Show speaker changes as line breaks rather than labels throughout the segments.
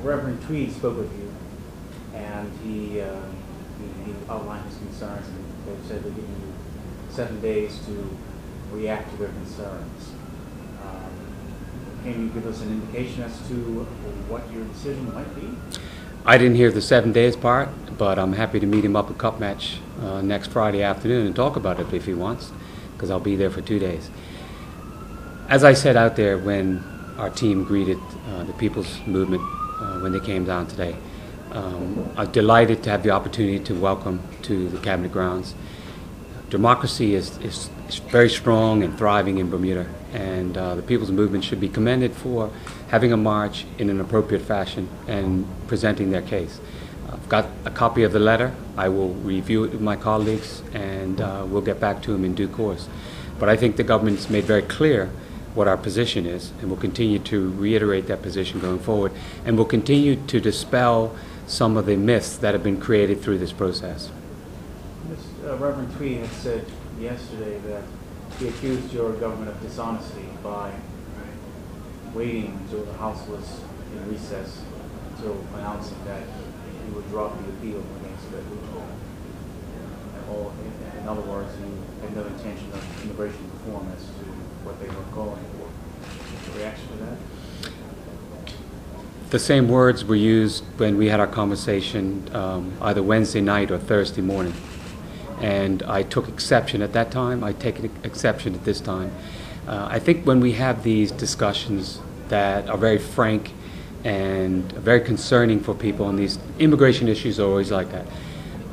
Reverend Tweed spoke with you, and he outlined his concerns, and they said they're giving you 7 days to react to their concerns. Can you give us an indication as to what your decision might be?
I didn't hear the 7 days part, but I'm happy to meet him up at Cup Match next Friday afternoon and talk about it if he wants, because I'll be there for 2 days. As I said out there when our team greeted the People's Movement when they came down today, I'm delighted to have the opportunity to welcome to the Cabinet grounds. Democracy is very strong and thriving in Bermuda, and the People's Movement should be commended for having a march in an appropriate fashion and presenting their case. I've got a copy of the letter. I will review it with my colleagues, and we'll get back to them in due course. But I think the government's made very clear what our position is, and we'll continue to reiterate that position going forward, and we'll continue to dispel some of the myths that have been created through this process.
Reverend Tweed had said yesterday that he accused your government of dishonesty by waiting until the House was in recess until announcing that you would drop the appeal against the loophole. In other words, you had no intention of immigration reform as to what they were calling for. The reaction to that?
The same words were used when we had our conversation either Wednesday night or Thursday morning. And I took exception at that time. I take exception at this time. I think when we have these discussions that are very frank and very concerning for people, and these immigration issues are always like that,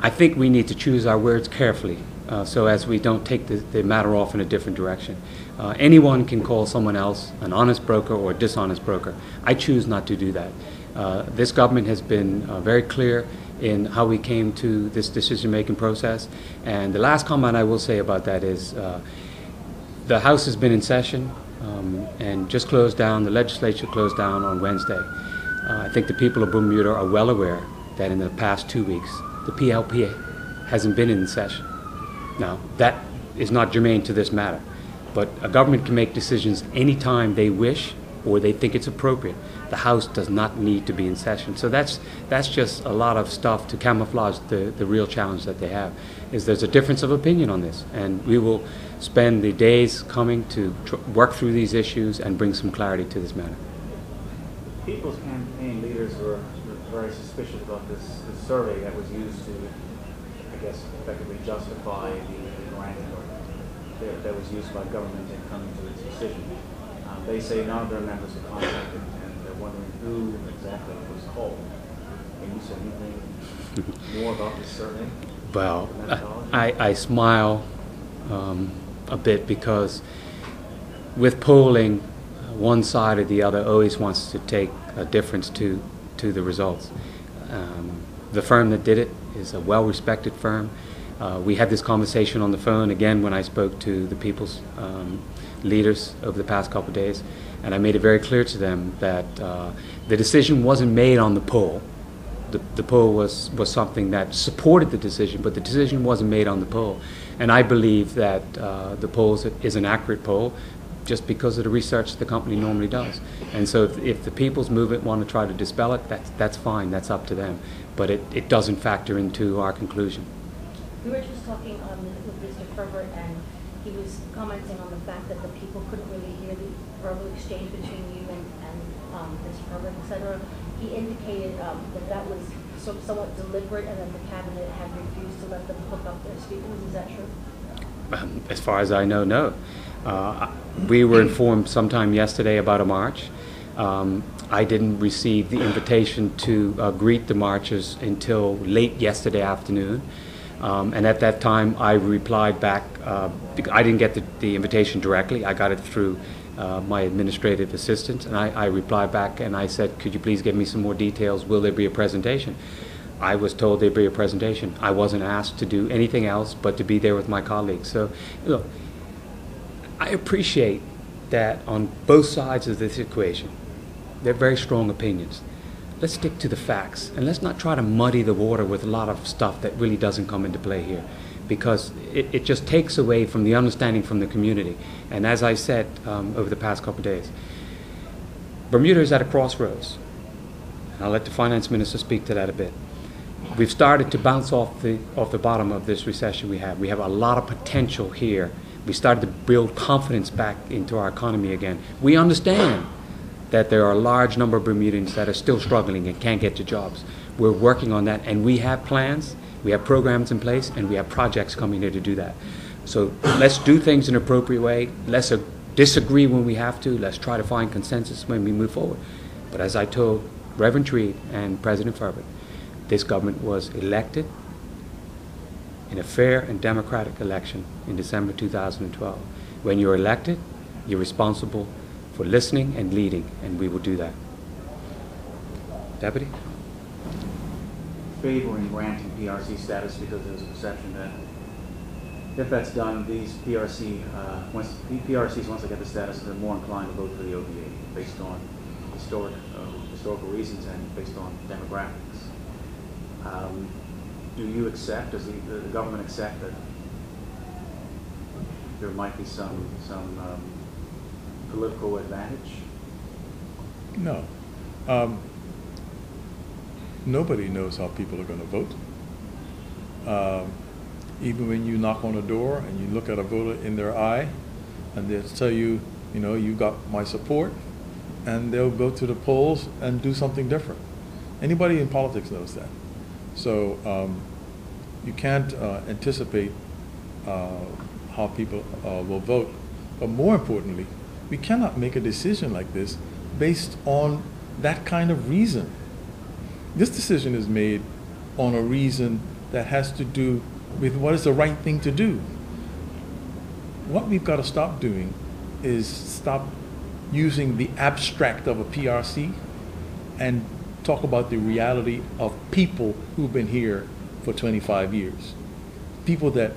I think we need to choose our words carefully so as we don't take the matter off in a different direction. Anyone can call someone else an honest broker or a dishonest broker. I choose not to do that. This government has been very clear in how we came to this decision-making process. And the last comment I will say about that is the House has been in session and just closed down. The legislature closed down on Wednesday. I think the people of Bermuda are well aware that in the past 2 weeks, the PLP hasn't been in session. Now, that is not germane to this matter, but a government can make decisions anytime they wish or they think it's appropriate. The House does not need to be in session. So that's just a lot of stuff to camouflage the real challenge that they have. Is there's a difference of opinion on this, and we will spend the days coming to work through these issues and bring some clarity to this matter.
People's campaign leaders were very suspicious about this survey that was used to, I guess, effectively justify the ranking that was used by government in coming to its decision. They say none of their members are contacted, and they're wondering who exactly was called. Can you say anything more about this survey?
Well, I smile a bit because with polling, one side or the other always wants to take a difference to the results. The firm that did it is a well-respected firm. We had this conversation on the phone again when I spoke to the People's leaders over the past couple of days, and I made it very clear to them that the decision wasn't made on the poll. The poll was something that supported the decision, but the decision wasn't made on the poll. And I believe that the poll is an accurate poll just because of the research the company normally does. And so if the People's Movement want to try to dispel it, that's fine, that's up to them. But it doesn't factor into our conclusion.
We were just talking with Mr. Ferber, and he was commenting on the fact that the people couldn't really hear the verbal exchange between you and Mr. Ferber, etc. He indicated that was somewhat deliberate, and that the cabinet had refused to let them hook up their speakers. Is that true?
As far as I know, no. We were informed sometime yesterday about a march. I didn't receive the invitation to greet the marchers until late yesterday afternoon. And at that time, I replied back. I didn't get the invitation directly. I got it through my administrative assistant, and I replied back and I said, could you please give me some more details? Will there be a presentation? I was told there'd be a presentation. I wasn't asked to do anything else but to be there with my colleagues. So, look, I appreciate that on both sides of this equation, they're very strong opinions. Let's stick to the facts, and let's not try to muddy the water with a lot of stuff that really doesn't come into play here, because it just takes away from the understanding from the community. And as I said over the past couple of days, Bermuda is at a crossroads. And I'll let the finance minister speak to that a bit. We've started to bounce off the bottom of this recession we have. We have a lot of potential here. We started to build confidence back into our economy again. We understand that there are a large number of Bermudians that are still struggling and can't get to jobs. We're working on that, and we have plans, we have programs in place, and we have projects coming here to do that. So let's do things in an appropriate way. Let's disagree when we have to. Let's try to find consensus when we move forward. But as I told Reverend Tweed and President Furbert, this government was elected in a fair and democratic election in December 2012. When you're elected, you're responsible for listening and leading, and we will do that. Deputy?
Favoring granting PRC status because there's a perception that if that's done, these PRCs, once they get the status, they're more inclined to vote for the OVA based on historical reasons and based on demographics. Do you accept, does the government accept that there might be some political advantage?
No. Nobody knows how people are going to vote. Even when you knock on a door and you look at a voter in their eye and they'll tell you, you know, you got my support, and they'll go to the polls and do something different. Anybody in politics knows that. So you can't anticipate how people will vote. But more importantly, we cannot make a decision like this based on that kind of reason. This decision is made on a reason that has to do with what is the right thing to do. What we've got to stop doing is stop using the abstract of a PRC and talk about the reality of people who've been here for 25 years. People that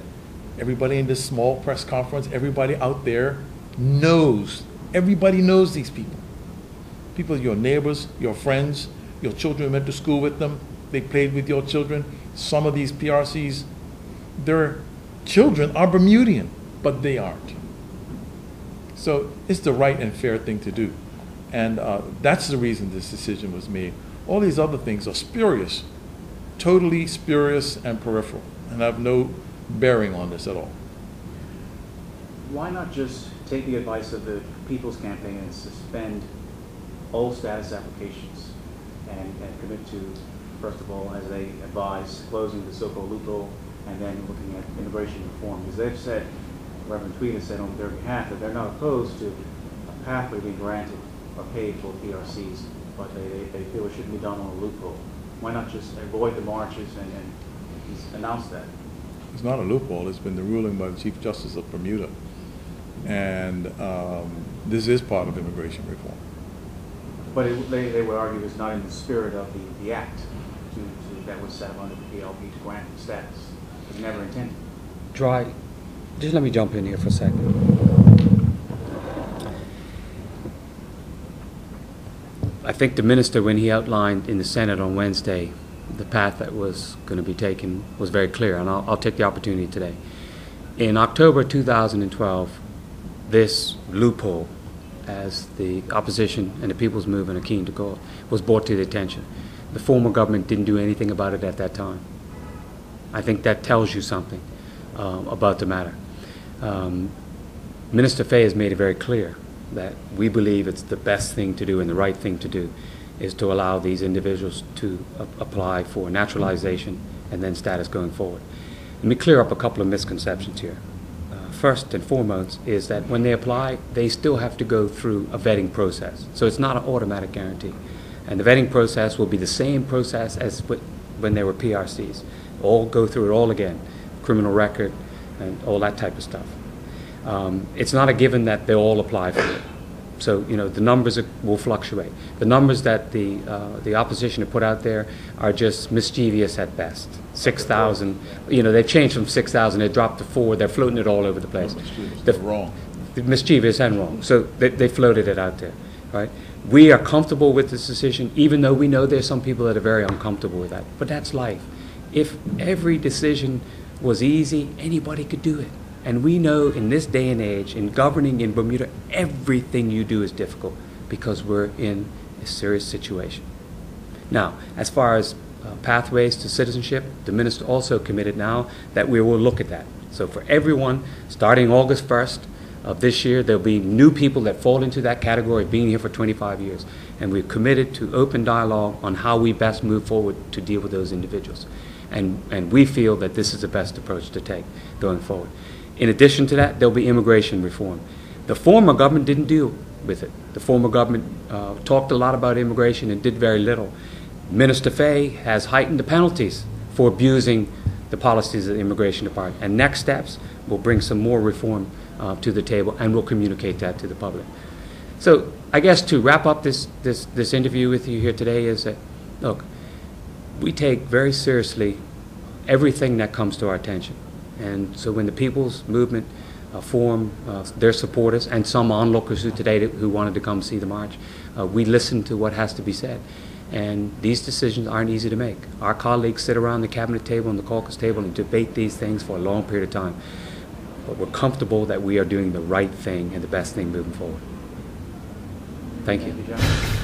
everybody in this small press conference, everybody out there knows. Everybody knows these people. People, your neighbors, your friends, your children went to school with them, they played with your children. Some of these PRCs, their children are Bermudian, but they aren't. So it's the right and fair thing to do. And that's the reason this decision was made. All these other things are spurious, totally spurious and peripheral, and have no bearing on this at all.
Why not just take the advice of the People's Campaign and suspend all status applications and commit to, first of all, as they advise, closing the so-called loophole and then looking at immigration reform? Because they've said, Reverend Tweed has said on their behalf that they're not opposed to a pathway being granted or paid for PRCs, but they feel it shouldn't be done on a loophole. Why not just avoid the marches and announce that?
It's not a loophole. It's been the ruling by the Chief Justice of Bermuda. And this is part of immigration reform.
But they would argue it's not in the spirit of the act that was set up under the PLP to grant the status. It was never intended.
Just let me jump in here for a second. I think the minister, when he outlined in the Senate on Wednesday the path that was going to be taken, was very clear, and I'll take the opportunity today. In October 2012, this loophole, as the opposition and the people's movement are keen to call it, was brought to the attention. The former government didn't do anything about it at that time. I think that tells you something about the matter. Minister Fay has made it very clear that we believe it's the best thing to do and the right thing to do is to allow these individuals to apply for naturalization and then status going forward. Let me clear up a couple of misconceptions here. First and foremost is that when they apply, they still have to go through a vetting process. So it's not an automatic guarantee. And the vetting process will be the same process as when they were PRCs. All go through it all again, criminal record and all that type of stuff. It's not a given that they'll all apply for it. So, you know, the numbers will fluctuate. The numbers that the opposition have put out there are just mischievous at best. 6,000, you know, they've changed from 6,000, they dropped to 4, they're floating it all over the place.
They're wrong.
Mischievous and wrong. So they floated it out there, right? We are comfortable with this decision, even though we know there's some people that are very uncomfortable with that. But that's life. If every decision was easy, anybody could do it. And we know in this day and age, in governing in Bermuda, everything you do is difficult.
because we're in a serious situation. Now, as far as pathways to citizenship, the minister also committed now that we will look at that. So for everyone, starting August 1st of this year, there'll be new people that fall into that category of being here for 25 years. And we're committed to open dialogue on how we best move forward to deal with those individuals. And we feel that this is the best approach to take going forward. In addition to that, there'll be immigration reform. The former government didn't deal with it. The former government talked a lot about immigration and did very little. Minister Fay has heightened the penalties for abusing the policies of the Immigration Department. And next steps will bring some more reform to the table, and we'll communicate that to the public. So I guess to wrap up this interview with you here today is that, look, we take very seriously everything that comes to our attention. And so when the People's Movement formed their supporters and some onlookers who wanted to come see the march, we listened to what has to be said. And these decisions aren't easy to make. Our colleagues sit around the cabinet table and the caucus table and debate these things for a long period of time. But we're comfortable that we are doing the right thing and the best thing moving forward. Thank you.
Thank you, John.